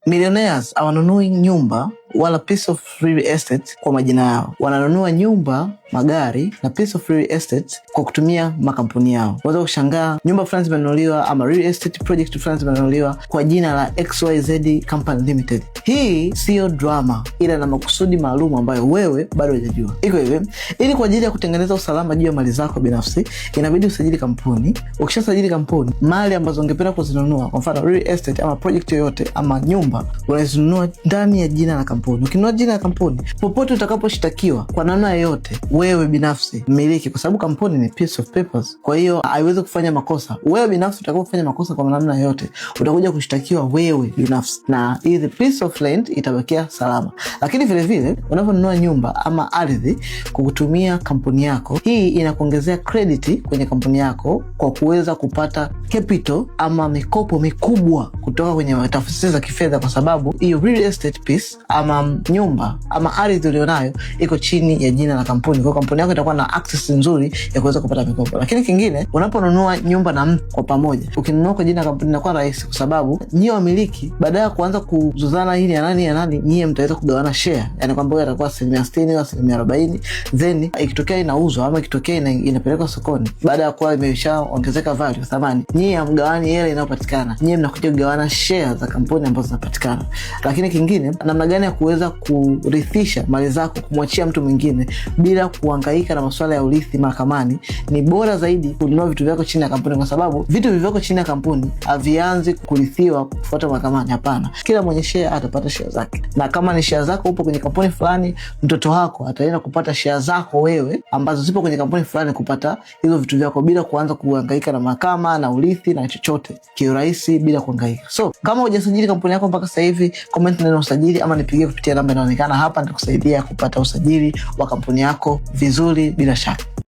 Millionaires hawanunui nyumba wala piece of real estate kwa majina yao. Wananunua nyumba, magari na piece of real estate kwa kutumia makampuni yao. Unaweza kushangaa nyumba fulani zimenunuliwa ama real estate project fulani zimenunuliwa kwa jina la XYZ Company Limited. Hii sio drama, ila na makusudi maalum ambayo wewe bado hujajua. Iko hivi, ili kwa ajili ya kutengeneza usalama juu ya mali zako binafsi, inabidi usajili kampuni. Ukishasajili kampuni, mali ambazo ungependa kuzinunua, kwa mfano real estate ama project yoyote ama nyumba, unazinunua ndani ya jina la kampuni. Ukinunua jina la kampuni, popote utakaposhtakiwa kwa namna yoyote, wewe binafsi mmiliki, kwa sababu kampuni ni piece of papers, kwa hiyo haiwezi kufanya makosa. Wewe binafsi utakapofanya makosa kwa namna yoyote, utakuja kushtakiwa wewe binafsi, na hizi piece of land itabakia salama. Lakini vile vile unaponunua nyumba ama ardhi kwa kutumia kampuni yako, hii inakuongezea credit kwenye kampuni yako kwa kuweza kupata capital ama mikopo mikubwa kutoka kwenye taasisi za kifedha, kwa sababu hiyo real estate piece ama nyumba ama ardhi ulionayo iko chini ya jina la kampuni. Kwa kampuni yako itakuwa na access nzuri ya kuweza kupata mikopo. Lakini kingine, unaponunua nyumba na mtu kwa pamoja, ukinunua kwa jina la kampuni inakuwa rahisi, kwa sababu nyie wamiliki badala ya kuanza kuzozana hili ya nani, nyie mtaweza kugawana share. Yani kwamba wewe atakuwa 60% au 40%, then ikitokea inauzwa ama ikitokea inapelekwa sokoni, baada ya kuwa imeshaongezeka value thamani, nyie mgawani ile inayopatikana, nyie mnakuja kugawana share za kampuni ambazo zinapatikana. Lakini kingine, namna gani ya kuweza kurithisha mali zako kumwachia mtu mwingine bila kuhangaika na masuala ya urithi mahakamani, ni bora zaidi kununua vitu vyako chini ya kampuni, kwa sababu vitu vyako chini ya kampuni havianzi kurithiwa kufuata mahakamani. Hapana, kila mwenye share atapata share zake, na kama ni share zako upo kwenye kampuni fulani, mtoto wako ataenda kupata share zako wewe ambazo zipo kwenye kampuni fulani, kupata hizo vitu vyako bila kuanza kuhangaika na mahakama na urithi na chochote, kiurahisi bila kuhangaika. So kama hujasajili kampuni yako mpaka sasa hivi, comment neno usajili ama nipigie kupitia namba inaonekana hapa, nitakusaidia kupata usajili wa kampuni yako vizuri bila shaka.